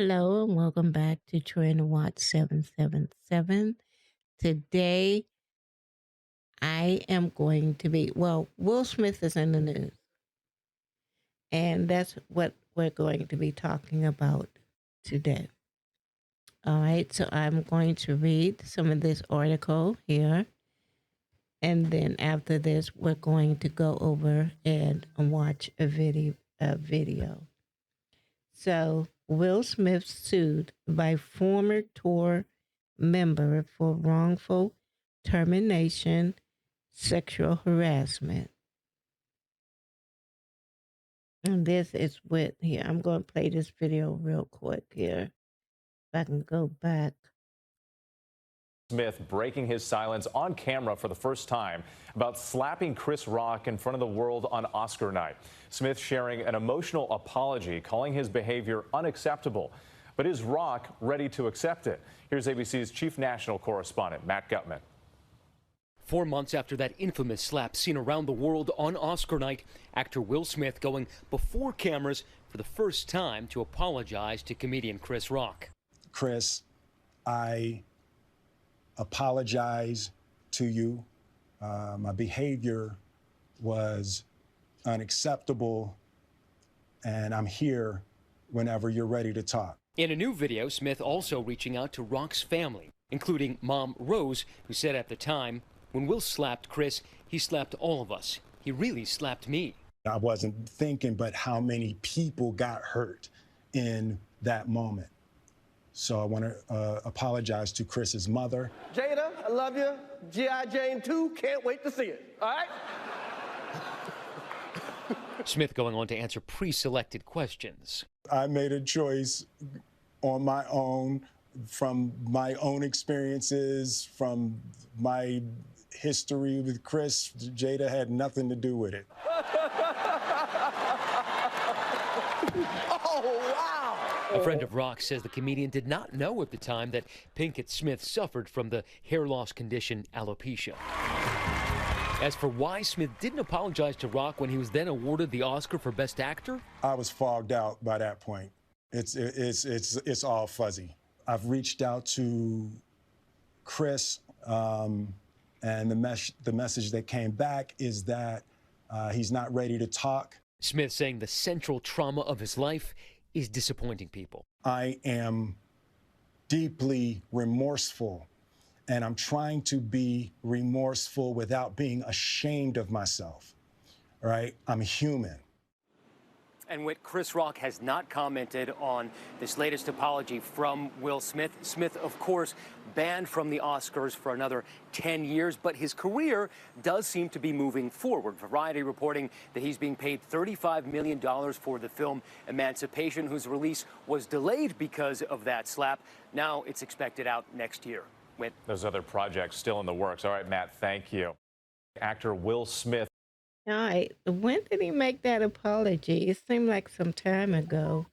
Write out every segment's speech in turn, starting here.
Hello and welcome back to Trend Watch 777. Today I am going to be, Will Smith is in the news, and that's what we're going to be talking about today. All right, so I'm going to read some of this article here, and then after this, we're going to go over and watch a video. So, Will Smith sued by former tour member for wrongful termination, sexual harassment. And this is with here. I'm going to play this video real quick here. If I can go back. Smith breaking his silence on camera for the first time about slapping Chris Rock in front of the world on Oscar night. Smith sharing an emotional apology, calling his behavior unacceptable. But is Rock ready to accept it? Here's ABC's chief national correspondent, Matt Gutman. 4 months after that infamous slap seen around the world on Oscar night, actor Will Smith going before cameras for the first time to apologize to comedian Chris Rock. Chris, I apologize to you. My behavior was unacceptable, and I'm here whenever you're ready to talk. In a new video, Smith also reaching out to Rock's family, including mom Rose, who said at the time, "When Will slapped Chris, he slapped all of us. He really slapped me." I wasn't thinking, but how many people got hurt in that moment. So I want to apologize to Chris's mother. Jada, I love you. G.I. Jane 2, can't wait to see it. All right? Smith going on to answer pre-selected questions. I made a choice on my own, from my own experiences, from my history with Chris. Jada had nothing to do with it. Oh, wow. A friend of Rock says the comedian did not know at the time that Pinkett Smith suffered from the hair loss condition alopecia. As for why Smith didn't apologize to Rock when he was then awarded the Oscar for Best Actor, I was fogged out by that point. It's all fuzzy. I've reached out to Chris, and the message that came back is that he's not ready to talk. Smith saying the central trauma of his life is disappointing people. I am deeply remorseful, and I'm trying to be remorseful without being ashamed of myself, right? I'm human. And Chris Rock has not commented on this latest apology from Will Smith. Smith, of course, banned from the Oscars for another 10 years, but his career does seem to be moving forward. Variety reporting that he's being paid $35 million for the film Emancipation, whose release was delayed because of that slap. Now it's expected out next year. Those other projects still in the works. All right, Matt, thank you. Actor Will Smith. All right, when did he make that apology? It seemed like some time ago.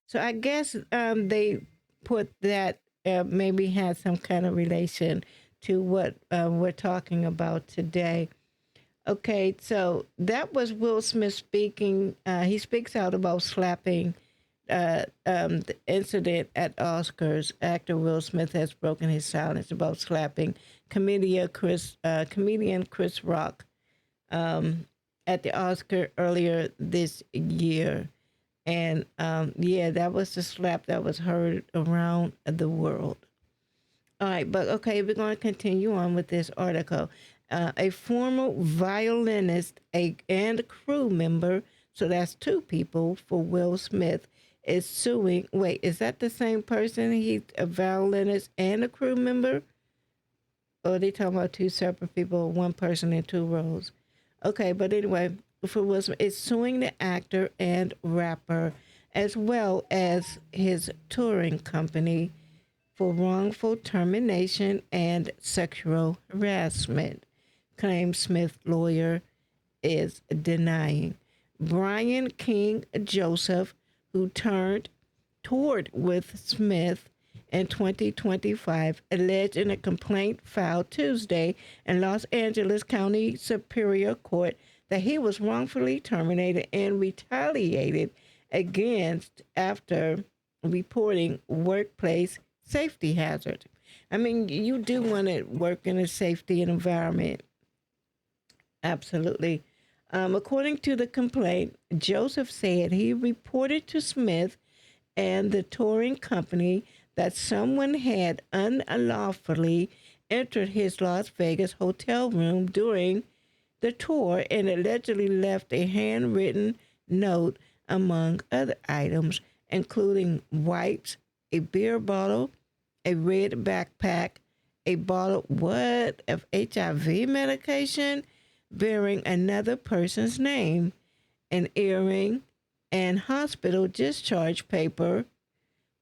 So I guess they put that maybe had some kind of relation to what we're talking about today. Okay, so that was Will Smith speaking. He speaks out about slapping the incident at Oscars. Actor Will Smith has broken his silence about slapping comedian Chris Rock at the Oscar earlier this year. And yeah, that was the slap that was heard around the world. All right, but okay, we're going to continue on with this article. A former violinist and crew member, so that's two people for Will Smith, is suing. Wait, is that the same person? He's a violinist and a crew member? Or are they talking about two separate people, one person in two roles? Okay, but anyway, for Will Smith, is suing the actor and rapper as well as his touring company for wrongful termination and sexual harassment, claims Smith lawyer is denying. Brian King Joseph, who toured with Smith in 2025, alleged in a complaint filed Tuesday in Los Angeles County Superior Court that he was wrongfully terminated and retaliated against after reporting workplace safety hazard. I mean, you do want to work in a safety environment. Absolutely. According to the complaint, Joseph said he reported to Smith and the touring company that someone had unlawfully entered his Las Vegas hotel room during the tour and allegedly left a handwritten note among other items, including wipes, a beer bottle, a red backpack, a bottle what of HIV medication bearing another person's name, an earring, and hospital discharge paper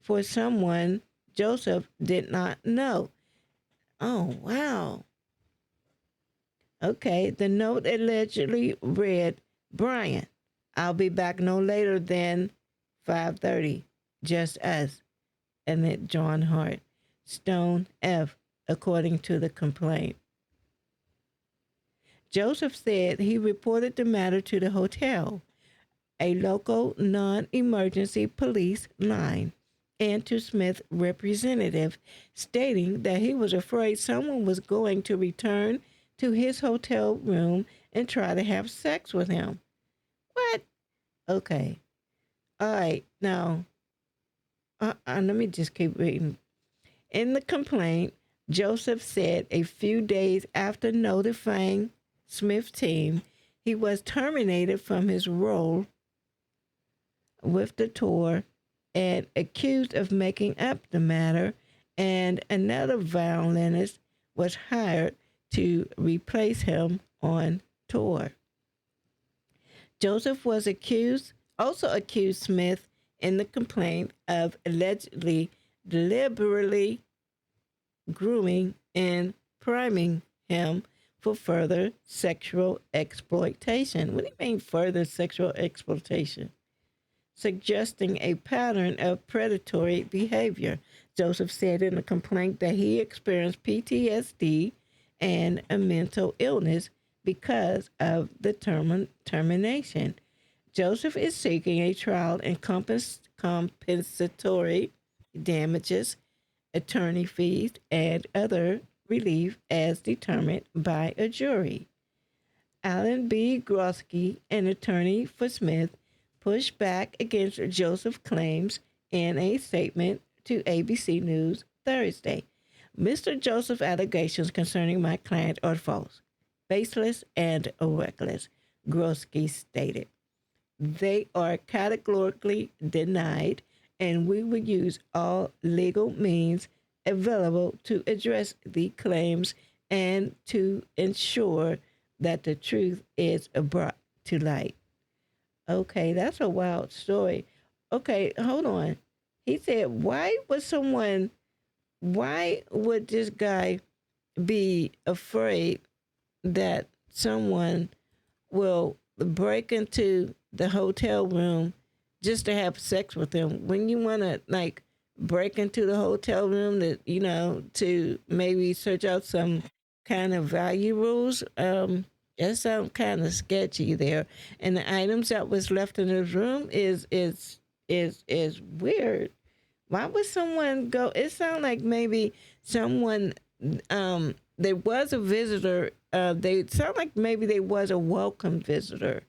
for someone Joseph did not know. Oh, wow. Okay, the note allegedly read, Brian, I'll be back no later than 5:30. Just us. And it John Hart. Stone F, according to the complaint. Joseph said he reported the matter to the hotel, a local non-emergency police line, and to Smith's representative, stating that he was afraid someone was going to return to his hotel room and try to have sex with him. What? Okay. All right. Now, let me just keep reading. In the complaint, Joseph said a few days after notifying Smith's team, he was terminated from his role with the tour and accused of making up the matter, and another violinist was hired to replace him on tour. Joseph was also accused Smith in the complaint of allegedly deliberately grooming and priming him for further sexual exploitation. What do you mean further sexual exploitation? Suggesting a pattern of predatory behavior. Joseph said in the complaint that he experienced PTSD and a mental illness because of the termination. Joseph is seeking a trial in compensatory damages, attorney fees, and other relief as determined by a jury. Alan B. Grosky, an attorney for Smith, pushed back against Joseph's claims in a statement to ABC News Thursday. Mr. Joseph's allegations concerning my client are false, baseless, and reckless, Grosky stated. They are categorically denied, and we will use all legal means available to address the claims and to ensure that the truth is brought to light. Okay, that's a wild story. Okay, hold on. He said, why would this guy be afraid that someone will break into the hotel room just to have sex with him? When you want to, like, break into the hotel room to maybe search out some kind of valuables, that sounds kind of sketchy there. And the items that was left in his room is weird. Why would someone go? It sounds like maybe someone, there was a visitor. They sound like maybe there was a welcome visitor,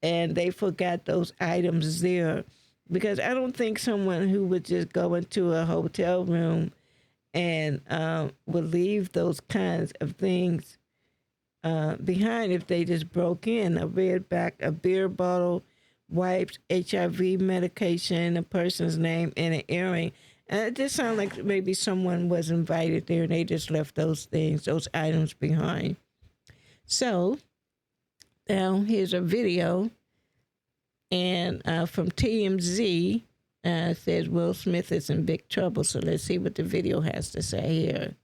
and they forgot those items there. Because I don't think someone who would just go into a hotel room and would leave those kinds of things behind if they just broke in. A beer bottle, wipes, HIV medication, a person's name, and an earring. And it just sounds like maybe someone was invited there and they just left those items behind. So now here's a video, and from TMZ, says Will Smith is in big trouble. So let's see what the video has to say here.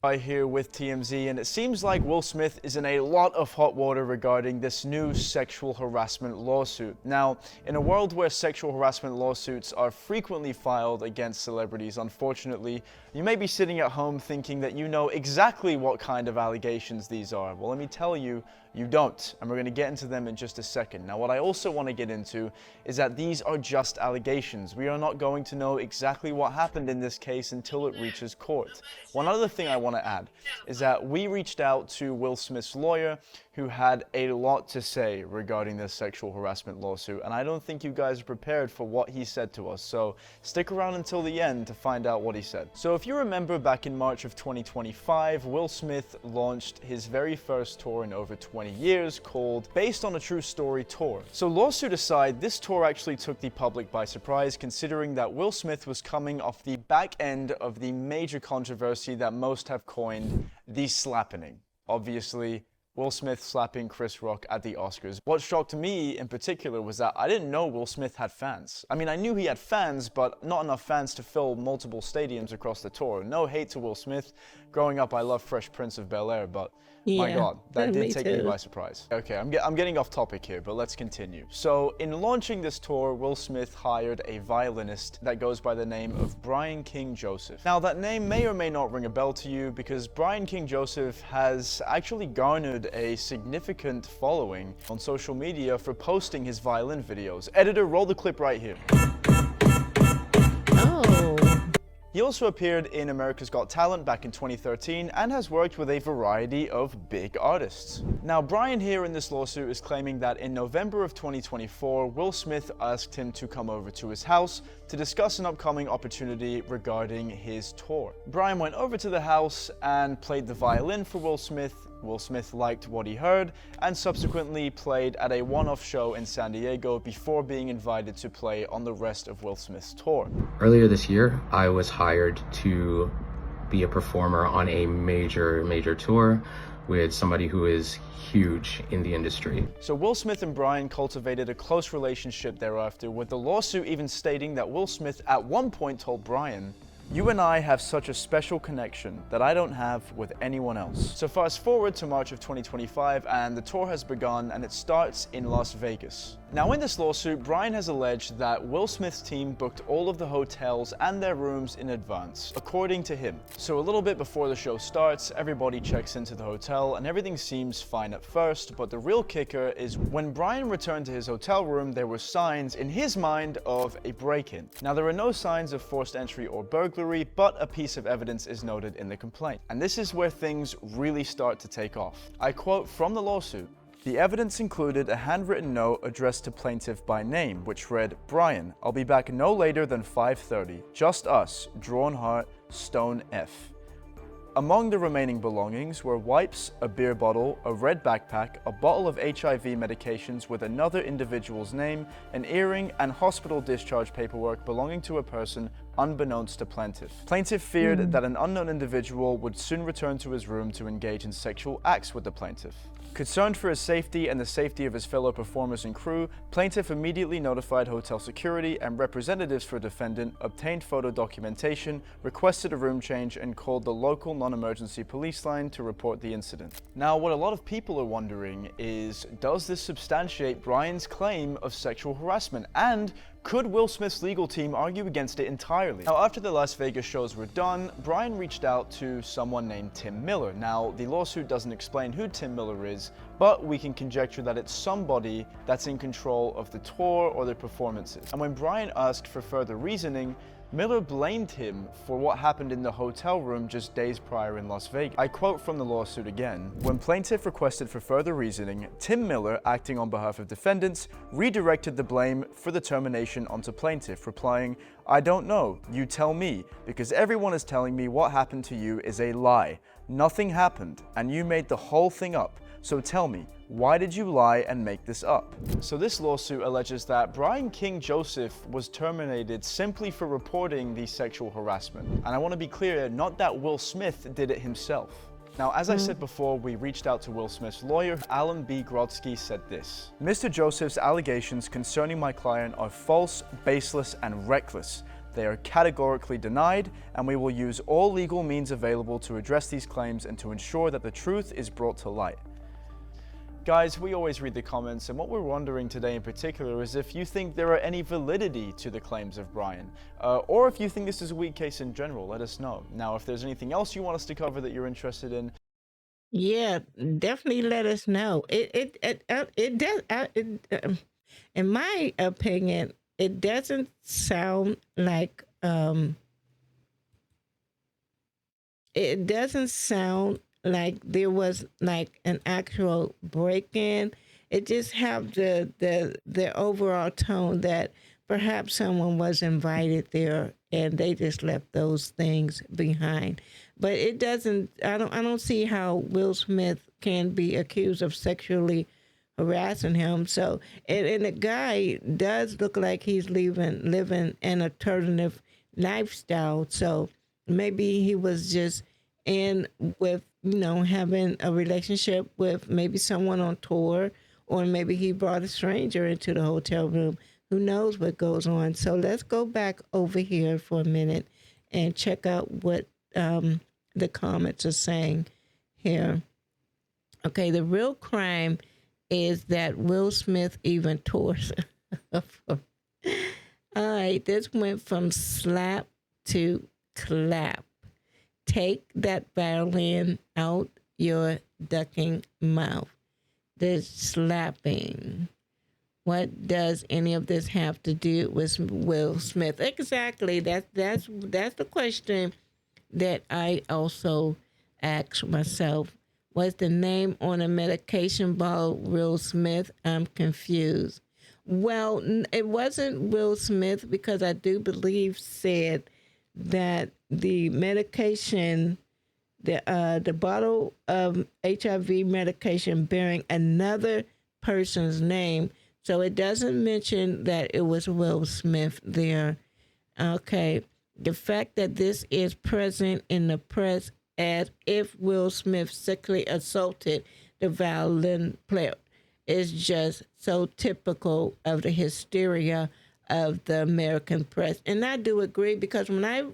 Right here with TMZ, and it seems like Will Smith is in a lot of hot water regarding this new sexual harassment lawsuit. Now, in a world where sexual harassment lawsuits are frequently filed against celebrities, unfortunately, you may be sitting at home thinking that you know exactly what kind of allegations these are. Well, let me tell you, you don't, and we're going to get into them in just a second. Now, what I also want to get into is that these are just allegations. We are not going to know exactly what happened in this case until it reaches court. One other thing I want to add is that we reached out to Will Smith's lawyer, who had a lot to say regarding this sexual harassment lawsuit, and I don't think you guys are prepared for what he said to us, so stick around until the end to find out what he said. So if you remember, back in March of 2025, Will Smith launched his very first tour in over 20 years called Based on a True Story Tour. So lawsuit aside, this tour actually took the public by surprise, considering that Will Smith was coming off the back end of the major controversy that most have coined the slappening. Obviously, Will Smith slapping Chris Rock at the Oscars. What shocked me in particular was that I didn't know Will Smith had fans. I mean, I knew he had fans, but not enough fans to fill multiple stadiums across the tour. No hate to Will Smith. Growing up, I loved Fresh Prince of Bel-Air, but my God, that did take me by surprise. Okay, I'm getting off topic here, but let's continue. So, in launching this tour, Will Smith hired a violinist that goes by the name of Brian King Joseph. Now, that name may or may not ring a bell to you because Brian King Joseph has actually garnered a significant following on social media for posting his violin videos. Editor, roll the clip right here. He also appeared in America's Got Talent back in 2013 and has worked with a variety of big artists. Now, Brian here in this lawsuit is claiming that in November of 2024, Will Smith asked him to come over to his house to discuss an upcoming opportunity regarding his tour. Brian went over to the house and played the violin for Will Smith. Will Smith liked what he heard and subsequently played at a one-off show in San Diego before being invited to play on the rest of Will Smith's tour. Earlier this year, I was hired to be a performer on a major tour with somebody who is huge in the industry. So Will Smith and Brian cultivated a close relationship thereafter, with the lawsuit even stating that Will Smith at one point told Brian, "You and I have such a special connection that I don't have with anyone else." So fast forward to March of 2025 and the tour has begun and it starts in Las Vegas. Now in this lawsuit, Brian has alleged that Will Smith's team booked all of the hotels and their rooms in advance, according to him. So a little bit before the show starts, everybody checks into the hotel and everything seems fine at first, but the real kicker is when Brian returned to his hotel room, there were signs in his mind of a break-in. Now there are no signs of forced entry or burglary, but a piece of evidence is noted in the complaint. And this is where things really start to take off. I quote from the lawsuit, "The evidence included a handwritten note addressed to plaintiff by name, which read, 'Brian, I'll be back no later than 5:30. Just us, drawn heart, stone F.' Among the remaining belongings were wipes, a beer bottle, a red backpack, a bottle of HIV medications with another individual's name, an earring, and hospital discharge paperwork belonging to a person unbeknownst to plaintiff. Plaintiff feared that an unknown individual would soon return to his room to engage in sexual acts with the plaintiff. Concerned for his safety and the safety of his fellow performers and crew, plaintiff immediately notified hotel security and representatives for defendant, obtained photo documentation, requested a room change, and called the local non-emergency police line to report the incident." Now, what a lot of people are wondering is, does this substantiate Brian's claim of sexual harassment? And could Will Smith's legal team argue against it entirely? Now, after the Las Vegas shows were done, Brian reached out to someone named Tim Miller. Now, the lawsuit doesn't explain who Tim Miller is, but we can conjecture that it's somebody that's in control of the tour or the performances. And when Brian asked for further reasoning, Miller blamed him for what happened in the hotel room just days prior in Las Vegas. I quote from the lawsuit again, "When plaintiff requested for further reasoning, Tim Miller, acting on behalf of defendants, redirected the blame for the termination onto plaintiff, replying, 'I don't know, you tell me, because everyone is telling me what happened to you is a lie. Nothing happened, and you made the whole thing up. So tell me, why did you lie and make this up?'" So this lawsuit alleges that Brian King Joseph was terminated simply for reporting the sexual harassment. And I want to be clear, not that Will Smith did it himself. Now, as I said before, we reached out to Will Smith's lawyer. Alan B. Grodsky said this, "Mr. Joseph's allegations concerning my client are false, baseless, and reckless. They are categorically denied, and we will use all legal means available to address these claims and to ensure that the truth is brought to light. Guys, we always read the comments, and what we're wondering today in particular is if you think there are any validity to the claims of Brian, or if you think this is a weak case in general, let us know. Now, if there's anything else you want us to cover that you're interested in, Yeah, definitely let us know. It does. In my opinion, it doesn't sound like it doesn't sound like there was like an actual break-in. It just have the overall tone that perhaps someone was invited there and they just left those things behind. But it doesn't. I don't see how Will Smith can be accused of sexually harassing him. So and the guy does look like he's living an alternative lifestyle. So maybe he was just in with having a relationship with maybe someone on tour, or maybe he brought a stranger into the hotel room. Who knows what goes on? So let's go back over here for a minute and check out what the comments are saying here. Okay, the real crime is that Will Smith even tore. All right, this went from slap to clap. Take that violin out your ducking mouth. This slapping. What does any of this have to do with Will Smith? Exactly. That's the question that I also asked myself. Was the name on a medication bottle Will Smith? I'm confused. Well, it wasn't Will Smith, because I do believe said that the medication, the bottle of HIV medication bearing another person's name, so it doesn't mention that it was Will Smith there. Okay, the fact that this is present in the press as if Will Smith sexually assaulted the violin player is just so typical of the hysteria of the American press. And I do agree, because when I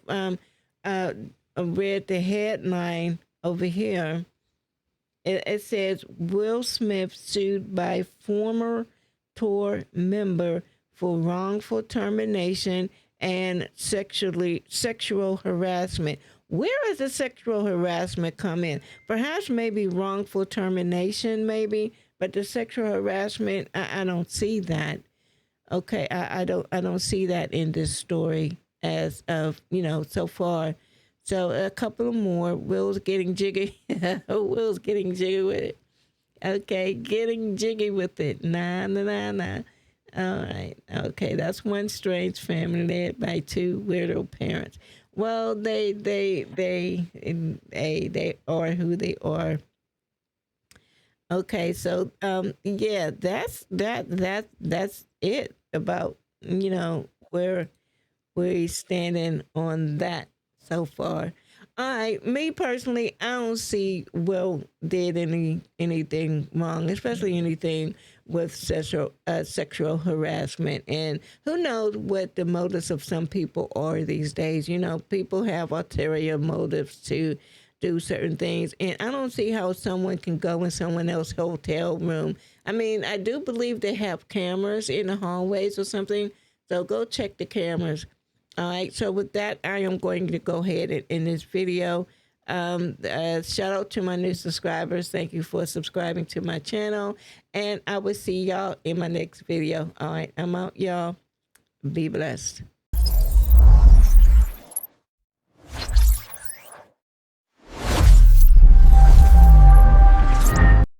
read the headline over here, it says Will Smith sued by former tour member for wrongful termination and sexual harassment. Where does the sexual harassment come in? Perhaps maybe wrongful termination, maybe, but the sexual harassment, I don't see that. Okay, I don't see that in this story as of so far. So a couple of more. Will's getting jiggy. Will's getting jiggy with it. Okay, getting jiggy with it. Nah. All right. Okay, that's one strange family led by two weirdo parents. Well, they are who they are. Okay, so yeah, that's it about where we're standing on that so far. Me personally, I don't see Will did anything wrong, especially anything with sexual harassment. And who knows what the motives of some people are these days. People have ulterior motives to do certain things. And I don't see how someone can go in someone else's hotel room. I mean, I do believe they have cameras in the hallways or something. So go check the cameras. All right, so with that, I am going to go ahead and end this video. Shout out to my new subscribers. Thank you for subscribing to my channel. And I will see y'all in my next video. All right, I'm out, y'all. Be blessed.